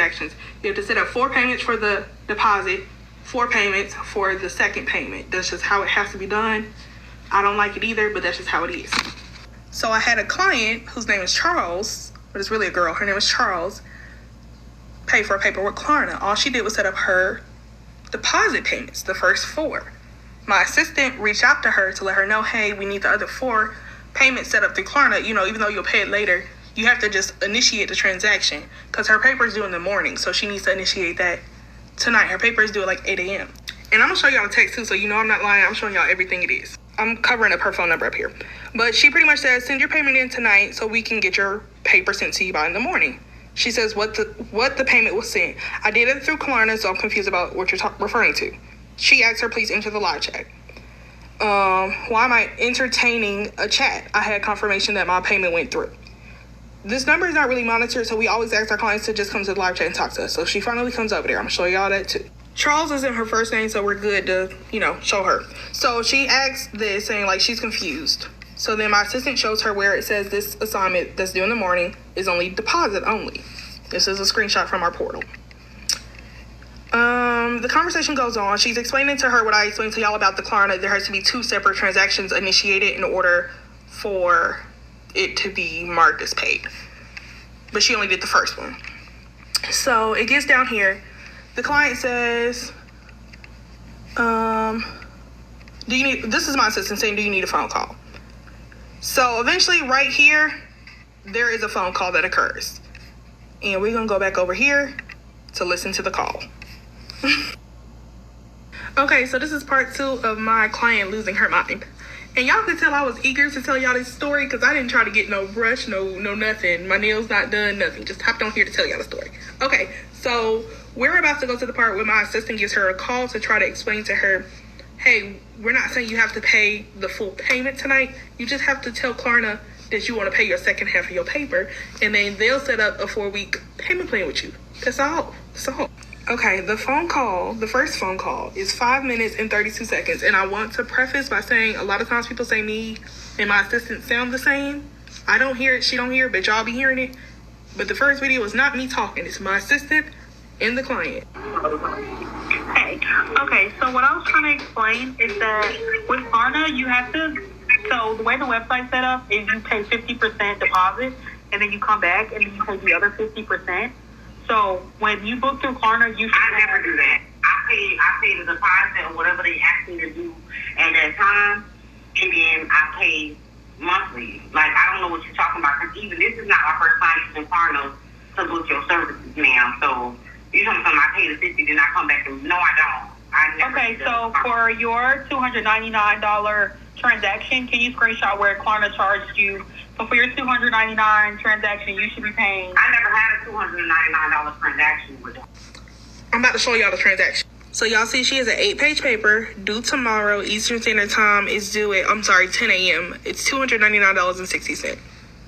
transactions. You have to set up 4 payments for the deposit, 4 payments for the second payment. That's just how it has to be done. I don't like it either, but that's just how it is. So I had a client whose name is Charles, but it's really a girl. Her name is Charles. Pay for a paper with Klarna. All she did was set up her deposit payments, the first 4. My assistant reached out to her to let her know, hey, we need the other 4 payments set up through Klarna. You know, even though you'll pay it later, you have to just initiate the transaction because her paper is due in the morning. So she needs to initiate that tonight. Her paper is due at like 8 a.m. And I'm going to show y'all the text too, so you know I'm not lying. I'm showing y'all everything it is. I'm covering up her phone number up here. But she pretty much says, send your payment in tonight so we can get your paper sent to you by in the morning. She says what the payment was sent. I did it through Klarna, so I'm confused about what you're referring to. She asked her, please enter the live chat. Why am I entertaining a chat? I had confirmation that my payment went through. This number is not really monitored, so we always ask our clients to just come to the live chat and talk to us. So she finally comes over there. I'm going to show y'all that too. Charles isn't her first name, so we're good to, show her. So she asks this, saying like she's confused. So then my assistant shows her where it says this assignment that's due in the morning is only deposit only. This is a screenshot from our portal. The conversation goes on. She's explaining to her what I explained to y'all about the Klarna. There has to be 2 separate transactions initiated in order for it to be marked as paid. But she only did the first one. So it gets down here. The client says, this is my assistant saying, do you need a phone call? So eventually right here, there is a phone call that occurs. And we're going to go back over here to listen to the call. Okay, so this is part 2 of my client losing her mind. And y'all can tell I was eager to tell y'all this story because I didn't try to get no rush, no nothing. My nails not done, nothing. Just hopped on here to tell y'all the story. Okay, so we're about to go to the part where my assistant gives her a call to try to explain to her, hey, we're not saying you have to pay the full payment tonight. You just have to tell Klarna that you want to pay your second half of your paper, and then they'll set up a 4-week payment plan with you. That's all. Okay, the first phone call is 5 minutes and 32 seconds. And I want to preface by saying a lot of times people say me and my assistant sound the same. I don't hear it, she don't hear it, but y'all be hearing it. But the first video is not me talking. It's my assistant and the client. Hey, okay, so what I was trying to explain is that with Klarna, you have to, so the way the website's set up is you pay 50% deposit, and then you come back and then you pay the other 50%. So when you book through Klarna, you should... I never do that. I pay the deposit or whatever they ask me to do at that time, and then I pay monthly. Like, I don't know what you're talking about, because even this is not my first time using Klarna to book your services, ma'am. So you're talking about I pay the 50, then I come back and... No, I don't. Okay, so for your $299 transaction, can you screenshot where Klarna charged you? So for your $299 transaction, you should be paying... I never had a $299 transaction with them. I'm about to show y'all the transaction. So y'all see she has an 8-page paper due tomorrow Eastern Standard Time. Is due at 10 a.m. It's $299.60.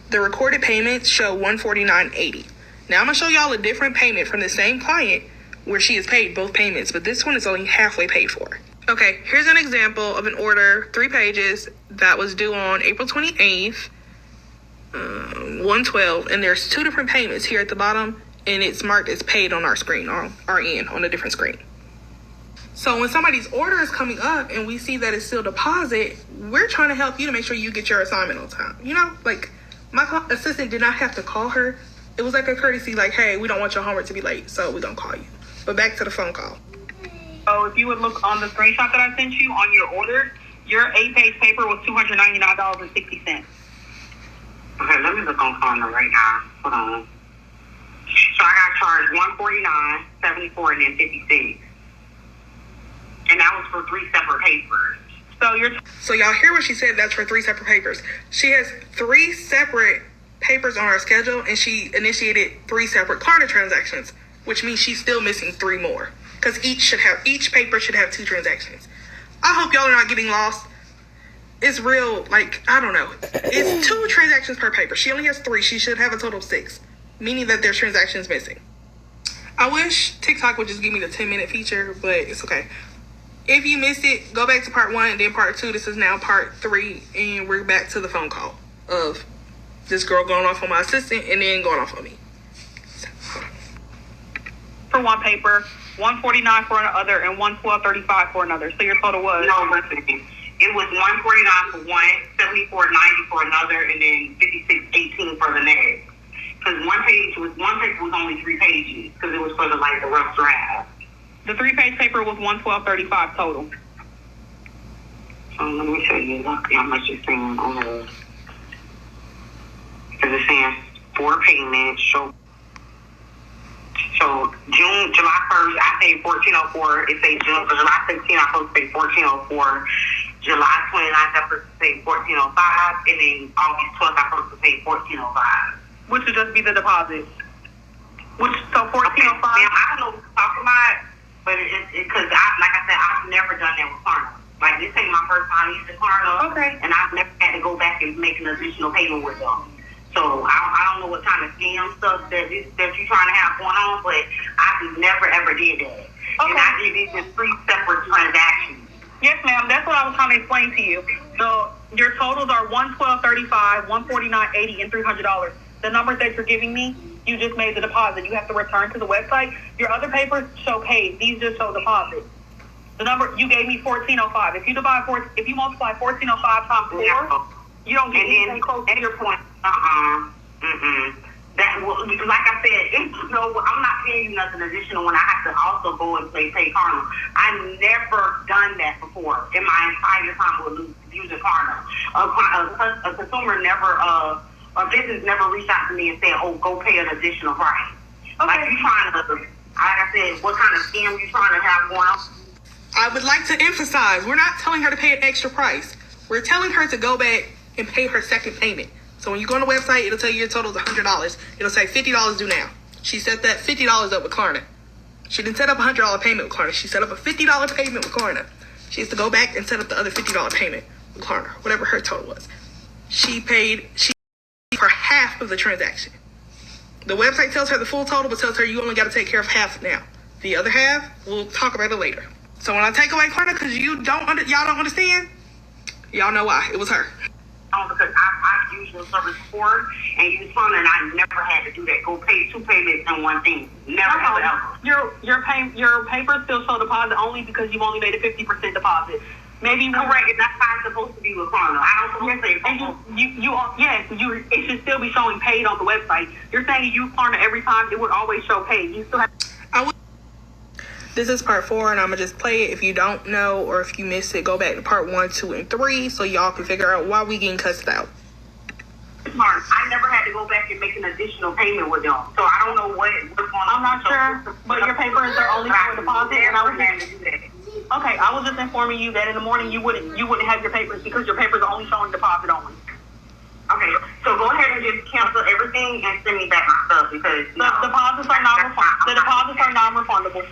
The recorded payments show $149.80. Now I'm gonna show y'all a different payment from the same client where she has paid both payments, but this one is only halfway paid for. Okay, here's an example of an order, 3 pages, that was due on April 28th, 112, and there's 2 different payments here at the bottom, and it's marked as paid on our screen, on our end, on a different screen. So when somebody's order is coming up and we see that it's still deposit, we're trying to help you to make sure you get your assignment on time. You know, like, my assistant did not have to call her. It was like a courtesy, like, hey, we don't want your homework to be late, so we're going to call you. But back to the phone call. So if you would look on the screenshot that I sent you on your order, your 8-page paper was $299.60. Okay, let me look on Klarna right now. Hold on. So I got charged $149, $74, and then $56. And that was for 3 separate papers. So y'all hear what she said? That's for 3 separate papers. She has 3 separate papers on her schedule, and she initiated 3 separate Klarna transactions, which means she's still missing 3 more. Because each paper should have 2 transactions. I hope y'all are not getting lost. It's real, like, I don't know. It's 2 transactions per paper. She only has 3. She should have a total of 6, meaning that there's transactions missing. I wish TikTok would just give me the 10-minute feature, but it's okay. If you missed it, go back to part 1 and then part 2. This is now part 3, and we're back to the phone call of this girl going off on my assistant and then going off on me. So, hold on. for one paper, $149 for another, and $112.35 for another. So your total was No, listen. It was $149 for one, $74.90 for another, and then $56.18 for the next. Because one paper was only 3 pages because it was for the rough draft. the 3-page paper was $112.35 total. So let me show you exactly how much it's saying on the. Because it's saying 4 payments. So July 1st, I paid $14.04. It says July 16th, I'm supposed to pay $14.04. July 29th, I'm supposed to pay $14.05, and then August 12th, I'm supposed to pay $14.05. Which would just be the deposit. So $14.05. Okay, ma'am, I don't know what you're talking about, but it's because like I said, I've never done that with Klarna. Like, this ain't my first time using Klarna. Okay. And I've never had to go back and make an additional payment with them. So I don't know what kind of scam stuff that you're trying to have going on, but I've never ever did that. Okay. And I did these in 3 separate transactions. Yes, ma'am. That's what I was trying to explain to you. Your totals are $112.35, $149.80, and $300. The numbers that you're giving me, you just made the deposit. You have to return to the website. Your other papers show paid. These just show deposit. The number you gave me $14.05. If you multiply $14.05 times 4, you don't get anything close to your point. Because like I said, I'm not paying you nothing additional when I have to also go and pay Klarna. I've never done that before in my entire time with using Klarna. A consumer never, a business never reached out to me and said, "Oh, go pay an additional price." Okay. Like you trying to, like I said, what kind of scam you trying to have going on? I would like to emphasize, we're not telling her to pay an extra price. We're telling her to go back and pay her second payment. So when you go on the website, it'll tell you your total is $100. It'll say $50 due now. She set that $50 up with Klarna. She didn't set up a $100 payment with Klarna. She set up a $50 payment with Klarna. She has to go back and set up the other $50 payment with Klarna, whatever her total was. She paid for half of the transaction. The website tells her the full total, but tells her you only got to take care of half now. The other half, we'll talk about it later. So when I take away Klarna, because y'all don't understand, y'all know why. It was her. Because I've used your service before and used Klarna, and I never had to do that. Go pay 2 payments in one thing. Never, ever. Your papers still show deposit only because you've only made a 50% deposit. Maybe correct, and that's how it's supposed to be with Klarna. I don't supposed to say it should still be showing paid on the website. You're saying you use Klarna every time, it would always show paid. You still have. This is part 4, and I'm going to just play it. If you don't know or if you missed it, go back to part 1, 2, and 3 so y'all can figure out why we getting cussed out. I never had to go back and make an additional payment with them. So I don't know what's going on. I'm not sure, but your papers are only for deposit, and I was okay. I was just informing you that in the morning you wouldn't have your papers because your papers are only showing deposit only. Okay, so go ahead and just cancel everything and send me back my stuff because the deposits are non-refundable.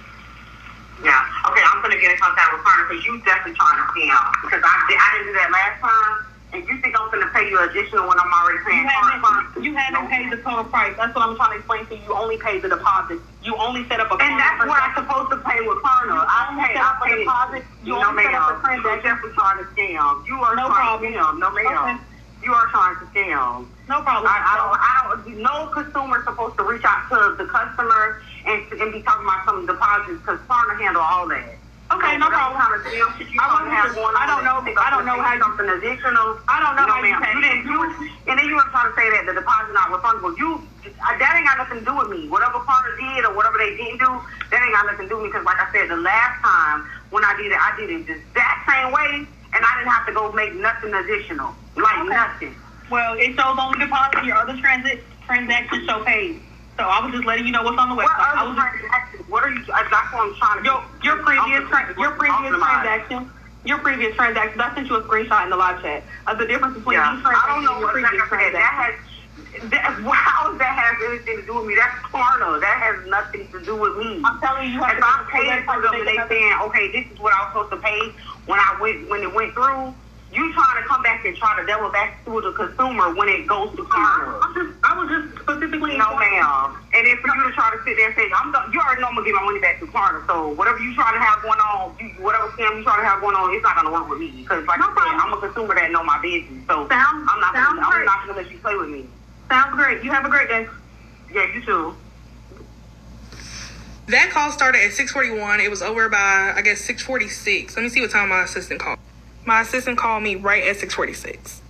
Yeah. Okay, I'm gonna get in contact with Klarna because you definitely trying to scam. Because I didn't do that last time, and you think I'm gonna pay you additional when I'm already paying Klarna? You haven't paid the total price. That's what I'm trying to explain to you. You only paid the deposit. You only set up a. And that's what I'm supposed to pay with Klarna. I paid a deposit. You only set up a transaction. You're definitely trying to scam. You are trying to scam. No, ma'am. You are trying to scam. No problem. I don't. No consumer supposed to reach out to the customer and be talking about some deposits because Klarna handle all that. Okay, no problem. I don't know how you something additional. I don't know how you pay. And then you were trying to say that the deposit not refundable. That ain't got nothing to do with me. Whatever Klarna did or whatever they didn't do, that ain't got nothing to do with me because, like I said, the last time when I did it the exact same way, and I didn't have to go make nothing additional, nothing. Well, it shows only deposit. Your other transactions show paid. So I was just letting you know what's on the website. What are you? That's what I'm trying to. Your previous transaction. Your previous transactions. I sent you a screenshot in the live chat of the difference between these transactions and your previous transactions. How does that have anything to do with me? That's Klarna. That has nothing to do with me. I'm telling you, if I'm paying for them and they saying, okay, this is what I was supposed to pay when it went through. You trying to come back and try to devil back to the consumer when it goes to Klarna. I was just specifically. No, ma'am. And if for you to try to sit there and say, you already know I'm going to get my money back to Klarna. So whatever you trying to have going on, whatever scam you trying to have going on, it's not going to work with me. Because like I said, I'm a consumer that know my business. So I'm not going to let you play with me. Sounds great. You have a great day. Yeah, you too. That call started at 6:41. It was over by, I guess, 6:46. Let me see what time my assistant called. My assistant called me right at 6:46.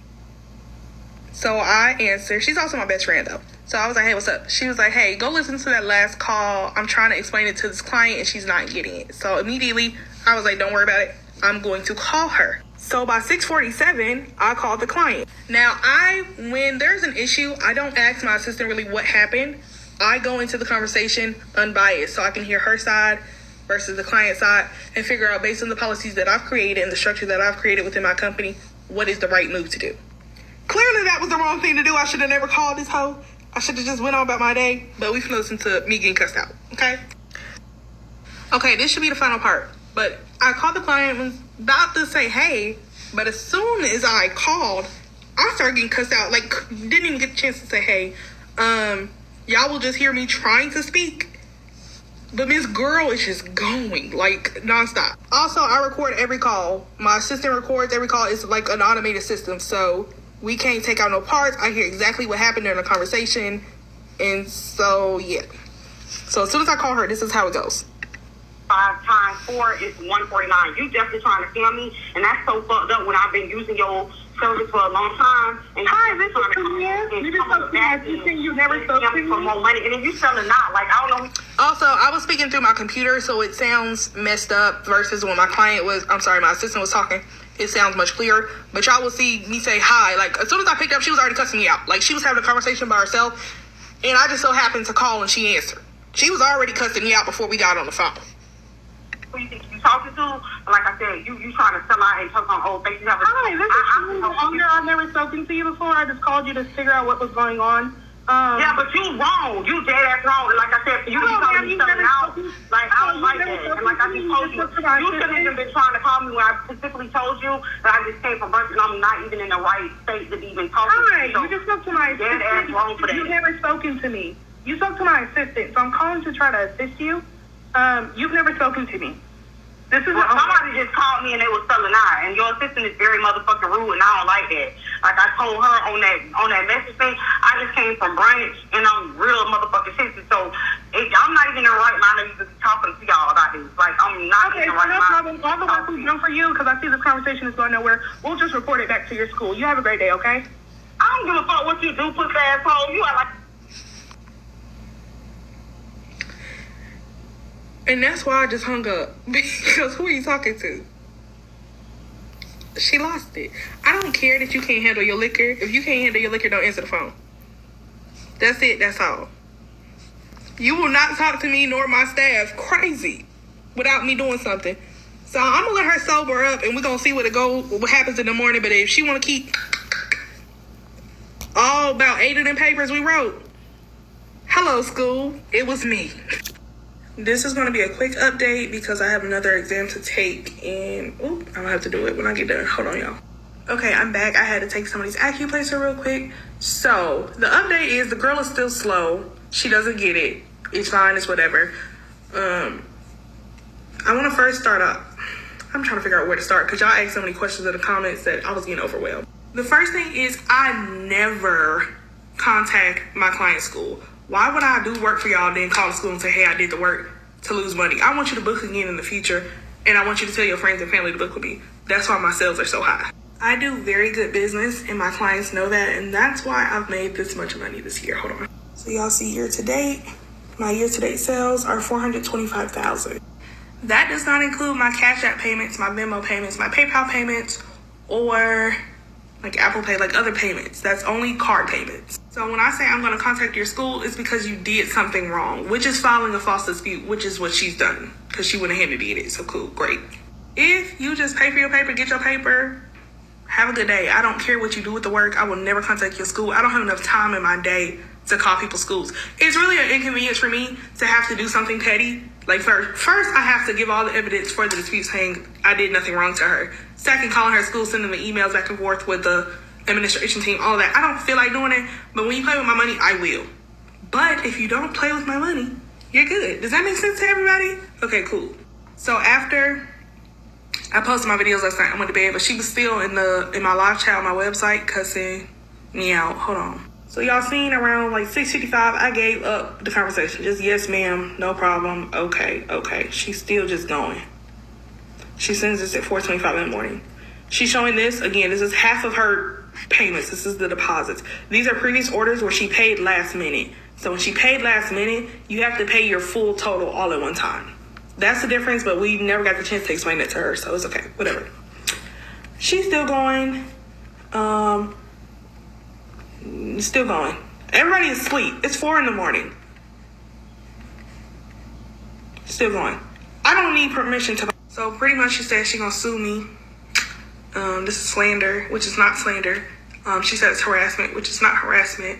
So I answered. She's also my best friend, though. So I was like, hey, what's up? She was like, hey, go listen to that last call. I'm trying to explain it to this client, and she's not getting it. So immediately, I was like, don't worry about it. I'm going to call her. So by 6:47, I called the client. Now, when there's an issue, I don't ask my assistant really what happened. I go into the conversation unbiased so I can hear her side versus the client side and figure out, based on the policies that I've created and the structure that I've created within my company, what is the right move to do. Clearly, that was the wrong thing to do. I should have never called this hoe. I should have just went on about my day. But we can listen to me getting cussed out, okay? Okay, this should be the final part. But I called the client, was about to say, hey, but as soon as I called, I started getting cussed out. Like, didn't even get the chance to say, hey, y'all will just hear me trying to speak. But Miss Girl is just going, like, nonstop. Also, I record every call. My assistant records every call. It's like an automated system, so we can't take out no parts. I hear exactly what happened during the conversation. And so, yeah. So as soon as I call her, this is how it goes. 5 times 4 is 149. You definitely trying to scam me, and that's so fucked up when I've been using your service for a long time. And Hi, this is Sonia. You just spoke to my assistant. You never spoke to me for more money, and then you selling out. Like, I don't know. Also, I was speaking through my computer, so it sounds messed up versus when my assistant was talking. It sounds much clearer. But y'all will see me say hi. Like, as soon as I picked up, she was already cussing me out. Like, she was having a conversation by herself, and I just so happened to call and she answered. She was already cussing me out before we got on the phone. Who you think you talking to? Like I said, you trying to sell out and talk on old faces. Hi, this is Sonia. I've never spoken to you before. I just called you to figure out what was going on. Yeah, but you wrong. You dead ass wrong. And like I said, for you to be calling me selling out, like, I don't like that. And like I just told you, you shouldn't even been trying to call me when I specifically told you that I just came from Brunson and I'm not even in the right state to be even talking to you. Hi, you just spoke to my assistant. Dead ass wrong for that. You've never spoken to me. You spoke to my assistant, so I'm calling to try to assist you. You've never spoken to me. This is somebody just called me and they was selling out, and your assistant is very motherfucking rude, and I don't like that. Like I told her on that message thing, I just came from Branch, and I'm real motherfucking sensitive, so I'm not even in the right mind of even talking to y'all about this. Like, I'm not in the right mind. All the work we've done for you, because I see this conversation is going nowhere, we'll just report it back to your school. You have a great day, okay? I don't give a fuck what you do, pussy asshole. You are like. And that's why I just hung up. Because who are you talking to? She lost it. I don't care that you can't handle your liquor. If you can't handle your liquor, don't answer the phone. That's it. That's all. You will not talk to me nor my staff crazy without me doing something. So I'm going to let her sober up and we're going to see what happens in the morning. But if she want to keep all about 8 of them papers we wrote, hello, school. It was me. This is going to be a quick update because I have another exam to take, and I'm going to have to do it when I get done. Hold on, y'all. Okay, I'm back. I had to take somebody's acuplacer real quick. So, the update is the girl is still slow. She doesn't get it. It's fine. It's whatever. I want to first start up. I'm trying to figure out where to start because y'all asked so many questions in the comments that I was getting overwhelmed. The first thing is I never contact my client's school. Why would I do work for y'all, then call the school and say, hey, I did the work to lose money? I want you to book again in the future, and I want you to tell your friends and family to book with me. That's why my sales are so high. I do very good business, and my clients know that, and that's why I've made this much money this year. Hold on. So y'all see year to date, my year to date sales are $425,000. That does not include my Cash App payments, my Venmo payments, my PayPal payments, or like Apple Pay, like other payments. That's only card payments. So when I say I'm going to contact your school, it's because you did something wrong, which is filing a false dispute, which is what she's done because she went ahead and did it. So cool, great. If you just pay for your paper, get your paper, have a good day. I don't care what you do with the work. I will never contact your school. I don't have enough time in my day to call people's schools. It's really an inconvenience for me to have to do something petty. Like first I have to give all the evidence for the dispute saying I did nothing wrong to her. Second, calling her school, sending the emails back and forth with the administration team, all that. I don't feel like doing it, but when you play with my money, I will. But if you don't play with my money, you're good. Does that make sense to everybody? Okay, cool. So after I posted my videos last night, I went to bed, but she was still in my live chat on my website cussing me out. Hold on. So y'all seen around like 6:55, I gave up the conversation. Just yes, ma'am, no problem. Okay. She's still just going. She sends this at 4:25 in the morning. She's showing this again. This is half of her payments. This is the deposits. These are previous orders where she paid last minute. So when she paid last minute, you have to pay your full total all at one time. That's the difference, but we never got the chance to explain it to her, so it's okay. Whatever. She's still going. Still going. Everybody is asleep. It's 4 in the morning. Still going. I don't need permission to. So pretty much she said she's gonna sue me. This is slander, which is not slander. She said it's harassment, which is not harassment.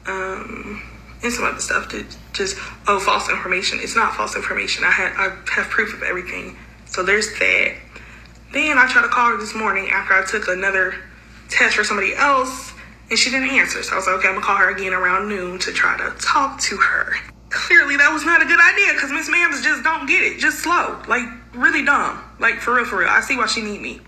And some other stuff to just, false information. It's not false information. I have proof of everything. So there's that. Then I tried to call her this morning after I took another test for somebody else, and she didn't answer. So I was like, okay, I'm gonna call her again around noon to try to talk to her. Clearly that was not a good idea, because Miss Ma'ams just don't get it. Just slow. Like, really dumb. Like, for real. I see why she need me.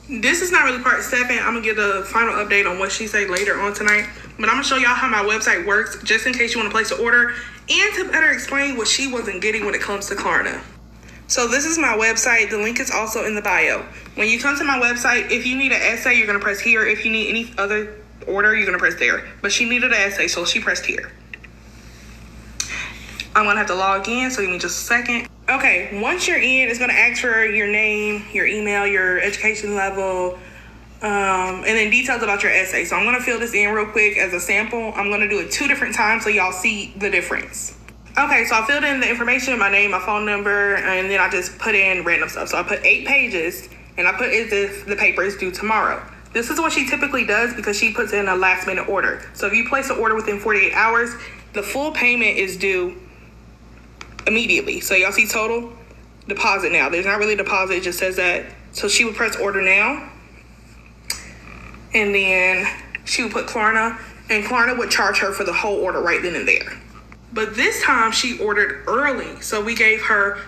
This is not really part 7. I'm gonna get a final update on what she said later on tonight. But I'm gonna show y'all how my website works, just in case you want to place an order, and to better explain what she wasn't getting when it comes to Klarna. So this is my website. The link is also in the bio. When you come to my website, if you need an essay, you're gonna press here. If you need any other order, you're gonna press there. But she needed an essay, so she pressed here. I'm gonna have to log in, so give me just a second. Okay, once you're in, it's gonna ask for your name, your email, your education level, and then details about your essay. So I'm gonna fill this in real quick as a sample. I'm gonna do it 2 different times so y'all see the difference. Okay, so I filled in the information, my name, my phone number, and then I just put in random stuff. So I put 8 pages, and I put as if the paper is due tomorrow. This is what she typically does because she puts in a last minute order. So if you place an order within 48 hours, the full payment is due immediately. So y'all see total deposit now. There's not really a deposit, it just says that. So she would press order now, and then she would put Klarna, and Klarna would charge her for the whole order right then and there. But this time she ordered early, so we gave her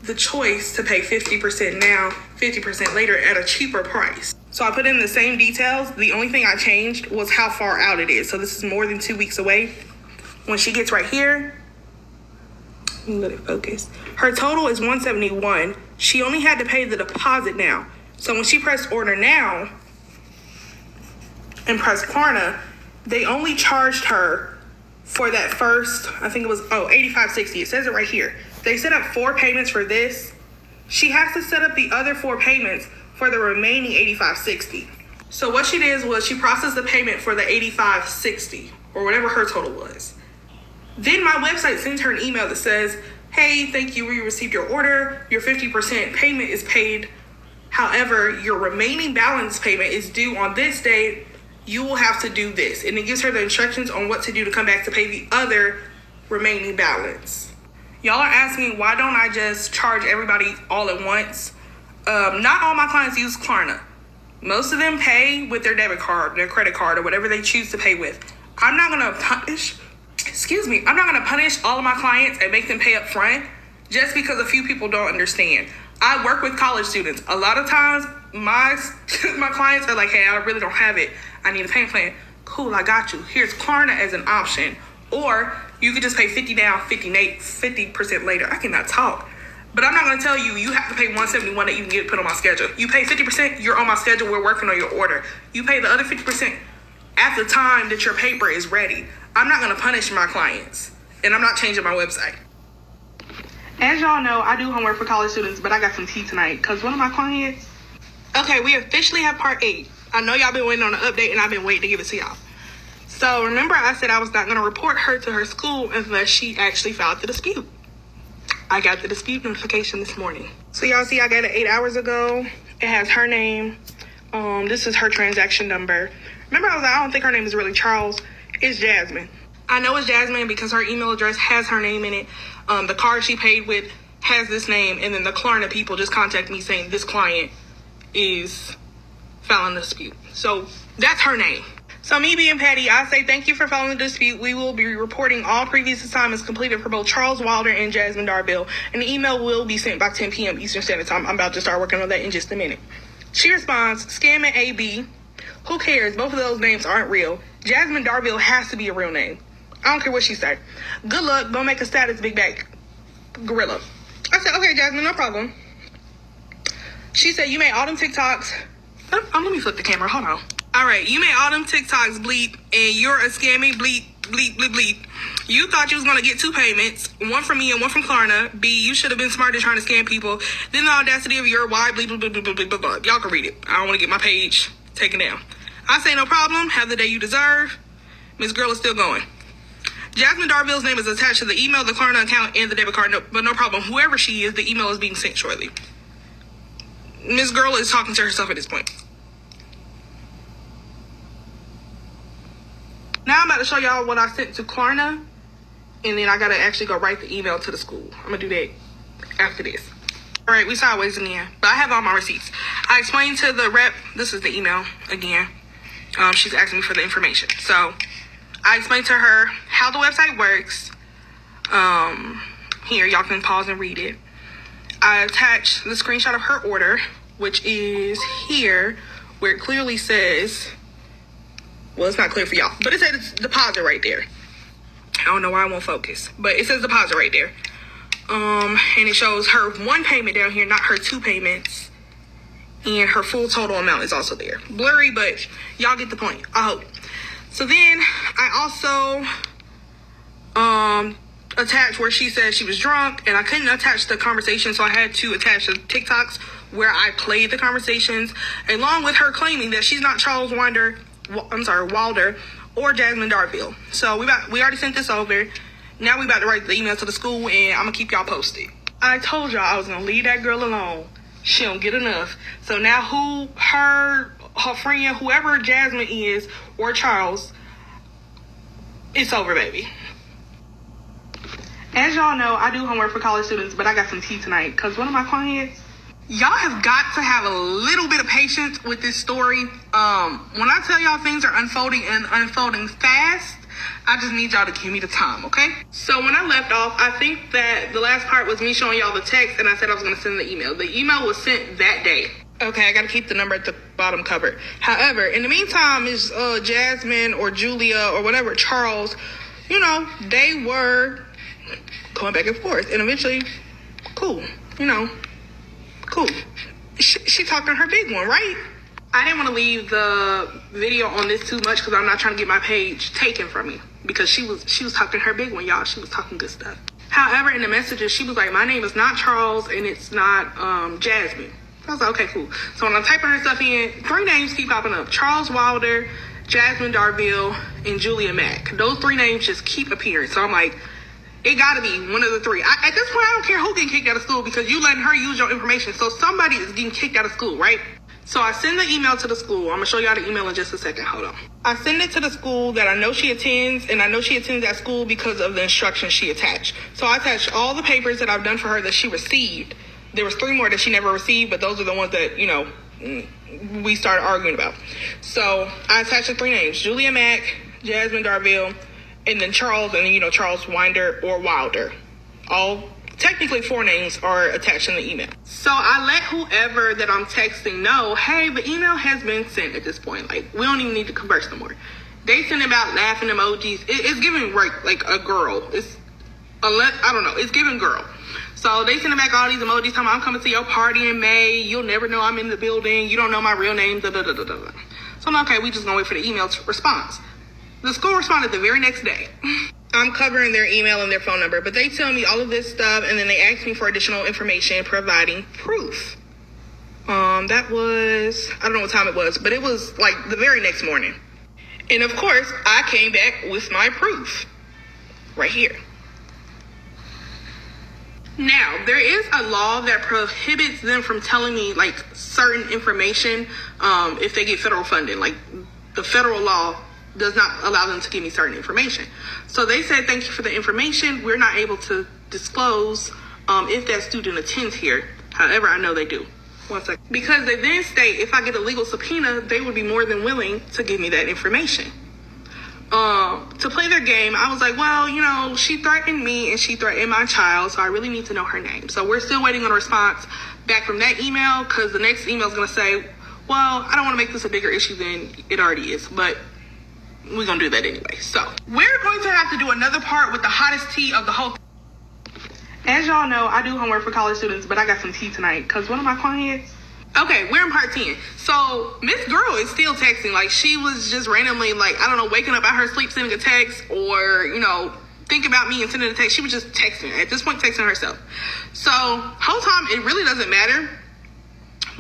the choice to pay 50% now, 50% later at a cheaper price. So I put in the same details. The only thing I changed was how far out it is. So this is more than 2 weeks away. When she gets right here, let it focus. Her total is $171. She only had to pay the deposit now. So when she pressed order now and pressed Klarna, they only charged her for that first, I think it was, $85.60. It says it right here. They set up 4 payments for this. She has to set up the other 4 payments for the remaining $85.60. So what she did was she processed the payment for the $85.60 or whatever her total was. Then my website sends her an email that says, hey, thank you, we received your order. Your 50% payment is paid. However, your remaining balance payment is due on this date. You will have to do this. And it gives her the instructions on what to do to come back to pay the other remaining balance. Y'all are asking, why don't I just charge everybody all at once? Not all my clients use Klarna. Most of them pay with their debit card, their credit card, or whatever they choose to pay with. I'm not gonna punish all of my clients and make them pay up front just because a few people don't understand. I work with college students. A lot of times my clients are like, hey, I really don't have it. I need a payment plan. Cool, I got you. Here's Klarna as an option. Or you could just pay 50 down, 50% later. I cannot talk. But I'm not going to tell you, you have to pay $171 that you can get put on my schedule. You pay 50%, you're on my schedule, we're working on your order. You pay the other 50% at the time that your paper is ready. I'm not going to punish my clients. And I'm not changing my website. As y'all know, I do homework for college students, but I got some tea tonight because one of my clients... Okay, we officially have part 8. I know y'all been waiting on an update, and I've been waiting to give it to y'all. So remember I said I was not going to report her to her school unless she actually filed the dispute. I got the dispute notification this morning. So y'all see I got it 8 hours ago. It has her name. This is her transaction number. Remember I was like, I don't think her name is really Charles. It's Jasmine. I know it's Jasmine because her email address has her name in it. The card she paid with has this name. And then the Klarna people just contact me saying this client is filing the dispute. So that's her name. So me being petty, I say thank you for filing the dispute. We will be reporting all previous assignments completed for both Charles Wilder and Jasmine Darville. And the email will be sent by 10 p.m. Eastern Standard Time. I'm about to start working on that in just a minute. She responds, scamming AB. Who cares? Both of those names aren't real. Jasmine Darville has to be a real name. I don't care what she said. Good luck. Don't make a status big back gorilla. I said, okay, Jasmine, no problem. She said, you made all them TikToks. Let me flip the camera. Hold on. All right, you made all them TikToks, bleep, and you're a scammy, bleep, bleep, bleep, bleep. You thought you was going to get 2 payments, one from me and one from Klarna. B, you should have been smarter trying to scam people. Then the audacity of your why, bleep, bleep, bleep, bleep, bleep, bleep, bleep. Y'all can read it. I don't want to get my page taken down. I say no problem. Have the day you deserve. Miss Girl is still going. Jasmine Darville's name is attached to the email, the Klarna account, and the debit card. No, but no problem. Whoever she is, the email is being sent shortly. Miss Girl is talking to herself at this point. Now I'm about to show y'all what I sent to Klarna, and then I gotta actually go write the email to the school. I'm gonna do that after this. All right, we sideways again, but I have all my receipts. I explained to the rep, this is the email again. She's asking me for the information. So I explained to her how the website works. Here, y'all can pause and read it. I attached the screenshot of her order, which is here, where it clearly says, well, it's not clear for y'all, but it says deposit right there. I don't know why I won't focus, but it says deposit right there. And it shows her 1 payment down here, not her 2 payments. And her full total amount is also there. Blurry, but y'all get the point, I hope. So then I also attached where she said she was drunk, and I couldn't attach the conversation, so I had to attach the TikToks where I played the conversations, along with her claiming that she's not Charles Wilder or Jasmine Darville. So we already sent this over. Now we about to write the email to the school, and I'm gonna keep y'all posted. I told y'all I was gonna leave that girl alone. She don't get enough. So now her friend, whoever Jasmine is, or Charles, it's over, baby. As y'all know, I do homework for college students, but I got some tea tonight because one of my clients, y'all have got to have a little bit of patience with this story. When I tell y'all things are unfolding and unfolding fast, I just need y'all to give me the time, okay? So when I left off, I think that the last part was me showing y'all the text, and I said I was going to send the email. The email was sent that day. Okay, I got to keep the number at the bottom covered. However, in the meantime, is Jasmine or Julia or whatever, Charles, they were going back and forth. And eventually, cool. She talked on her big one, right? I didn't want to leave the video on this too much because I'm not trying to get my page taken from me, because she was talking her big one, y'all. She was talking good stuff. However, in the messages, she was like, my name is not Charles and it's not Jasmine. I was like, okay, cool. So when I'm typing her stuff in, 3 names keep popping up: Charles Wilder, Jasmine Darville, and Julia Mack. Those 3 names just keep appearing. So I'm like, it gotta be one of the 3. At this point, I don't care who getting kicked out of school, because you letting her use your information. So somebody is getting kicked out of school, right? So I send the email to the school. I'm gonna show y'all the email in just a second. Hold on. I send it to the school that I know she attends, and I know she attends that school because of the instructions she attached. So I attached all the papers that I've done for her that she received. There was 3 more that she never received, but those are the ones that, we started arguing about. So I attached the 3 names: Julia Mack, Jasmine Darville, and then Charles, and then, Charles Winder or Wilder. All technically 4 names are attached in the email. So I let whoever that I'm texting know, hey, the email has been sent at this point. Like, we don't even need to converse no more. They send about laughing emojis. It's giving like a girl. I don't know. It's giving girl. So they send back all these emojis talking about, I'm coming to your party in May. You'll never know I'm in the building. You don't know my real name. Da, da, da, da, da. So I'm like, okay, we just gonna wait for the email response. The school responded the very next day. I'm covering their email and their phone number, but they tell me all of this stuff, and then they ask me for additional information providing proof. That was, I don't know what time it was, but it was like the very next morning. And of course, I came back with my proof right here. Now, there is a law that prohibits them from telling me like certain information if they get federal funding. Like, the federal law does not allow them to give me certain information. So they said, thank you for the information. We're not able to disclose if that student attends here. However, I know they do. One second. Because they then state if I get a legal subpoena, they would be more than willing to give me that information. To play their game, I was like, well, she threatened me and she threatened my child, so I really need to know her name. So we're still waiting on a response back from that email, because the next email is going to say, Well, I don't want to make this a bigger issue than it already is, but we're going to do that anyway. So, we're going to have to do another part with the hottest tea of the whole thing. As y'all know, I do homework for college students, but I got some tea tonight because one of my clients... Okay, we're in part 10. So, Miss Girl is still texting. Like, she was just randomly, like, I don't know, waking up out her sleep, sending a text, or, you know, thinking about me and sending a text. She was just texting. At this point, texting herself. So, whole time, it really doesn't matter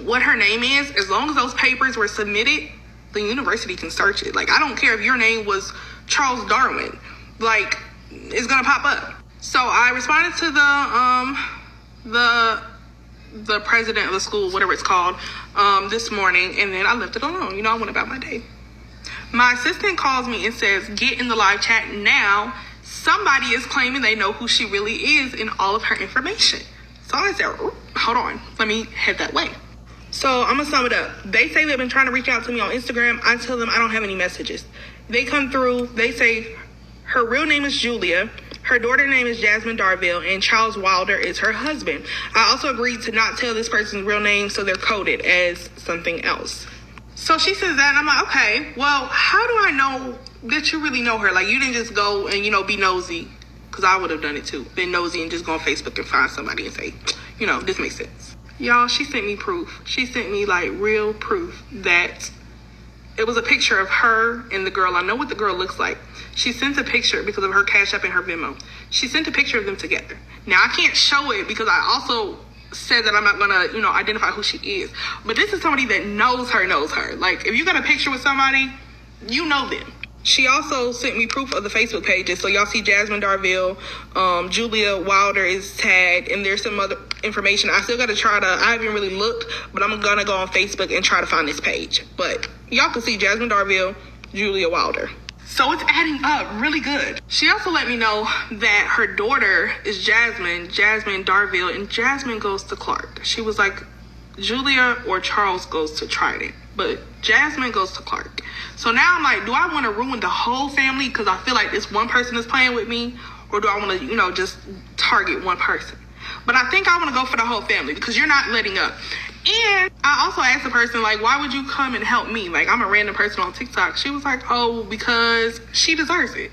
what her name is. As long as those papers were submitted, the university can search it. Like, I don't care if your name was Charles Darwin. Like, it's gonna pop up. So, I responded to the president of the school, whatever it's called, this morning, and then I left it alone. You know, I went about my day. My assistant calls me and says, get in the live chat now. Somebody is claiming they know who she really is and all of her information. So I said, hold on, let me head that way. So I'm gonna sum it up. They say they've been trying to reach out to me on Instagram. I tell them I don't have any messages. They come through, they say her real name is Julia. Her daughter's name is Jasmine Darville, and Charles Wilder is her husband. I also agreed to not tell this person's real name, so they're coded as something else. So she says that, and I'm like, okay, well, how do I know that you really know her? Like, you didn't just go and, you know, be nosy, because I would have done it too. Been nosy and just go on Facebook and find somebody and say, you know, this makes sense. Y'all, she sent me proof. She sent me, like, real proof that it was a picture of her and the girl. I know what the girl looks like. She sent a picture because of her Cash App and her Venmo. She sent a picture of them together. Now, I can't show it because I also said that I'm not going to, you know, identify who she is. But this is somebody that knows her. Like, if you got a picture with somebody, you know them. She also sent me proof of the Facebook pages. So y'all see Jasmine Darville, Julia Wilder is tagged, and there's some other information. I still got to I haven't really looked, but I'm going to go on Facebook and try to find this page. But y'all can see Jasmine Darville, Julia Wilder. So it's adding up really good. She also let me know that her daughter is Jasmine Darville, and Jasmine goes to Clark. She was like, Julia or Charles goes to Trident, but Jasmine goes to Clark. So now I'm like, do I want to ruin the whole family because I feel like this one person is playing with me, or do I want to, you know, just target one person? But I think I want to go for the whole family because you're not letting up. And I also asked the person, like, why would you come and help me? Like, I'm a random person on TikTok. She was like, oh, because she deserves it.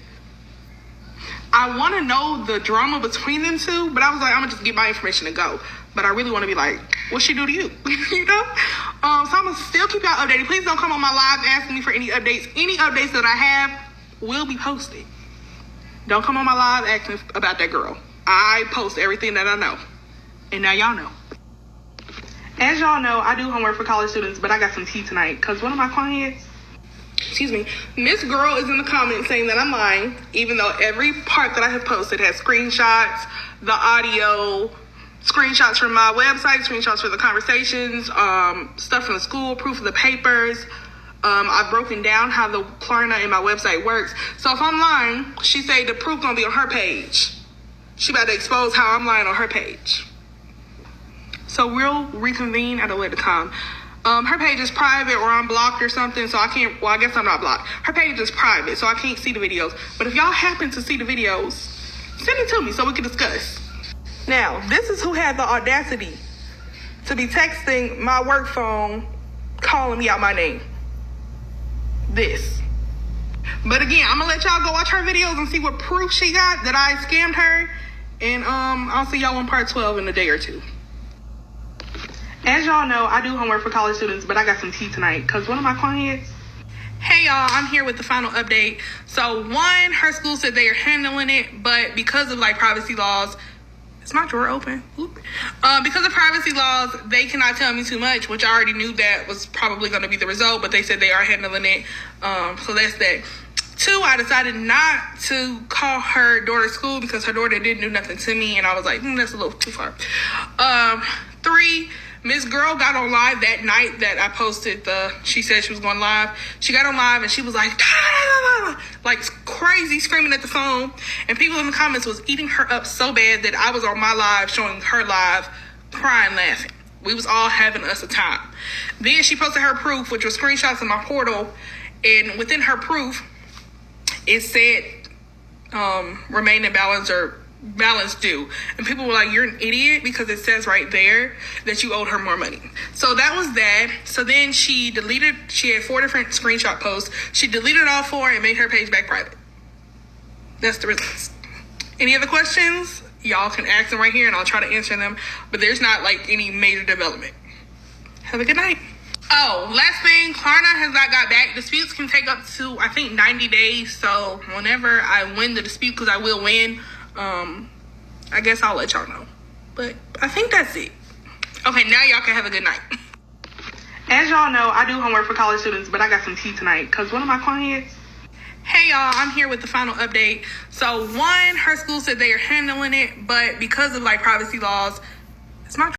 I want to know the drama between them two, but I was like, I'm going to just get my information and go. But I really want to be like, what'd she do to you? You know? So I'm going to still keep y'all updated. Please don't come on my live asking me for any updates. Any updates that I have will be posted. Don't come on my live asking about that girl. I post everything that I know. And now y'all know. As y'all know, I do homework for college students, but I got some tea tonight because one of my clients, Miss Girl is in the comments saying that I'm lying, even though every part that I have posted has screenshots, the audio, screenshots from my website, screenshots for the conversations, stuff from the school, proof of the papers. I've broken down how the Klarna in my website works. So if I'm lying, she say the proof gonna be on her page. She about to expose how I'm lying on her page. So we'll reconvene at a later time. Her page is private, or I'm blocked or something, so I can't, well, I guess I'm not blocked. Her page is private, so I can't see the videos. But if y'all happen to see the videos, send it to me so we can discuss. Now, this is who had the audacity to be texting my work phone, calling me out my name. This. But again, I'm gonna let y'all go watch her videos and see what proof she got that I scammed her. And I'll see y'all on part 12 in a day or two. As y'all know, I do homework for college students, but I got some tea tonight because one of my clients... Hey y'all, I'm here with the final update. So one, her school said they are handling it, but because of like privacy laws, is my drawer open? Because of privacy laws, they cannot tell me too much, which I already knew that was probably going to be the result, but they said they are handling it. So that's that. 2, I decided not to call her daughter's school because her daughter didn't do nothing to me, and I was like, that's a little too far. 3, Miss Girl got on live that night that I posted she said she was going live. She got on live and she was like, like crazy, screaming at the phone. And people in the comments was eating her up so bad that I was on my live showing her live, crying, laughing. We was all having us a time. Then she posted her proof, which was screenshots of my portal. And within her proof, it said remaining balance or balance due. And people were like, you're an idiot because it says right there that you owed her more money. So that was that. So then she had 4 different screenshot posts. She deleted all 4 and made her page back private. That's the results. Any other questions? Y'all can ask them right here and I'll try to answer them. But there's not like any major development. Have a good night. Oh, last thing, Klarna has not got back. Disputes can take up to, I think, 90 days. So whenever I win the dispute, because I will win, I guess I'll let y'all know. But I think that's it. Okay, now y'all can have a good night. As y'all know, I do homework for college students, but I got some tea tonight because one of my clients... Hey y'all, I'm here with the final update. So one, her school said they are handling it, but because of like privacy laws, it's my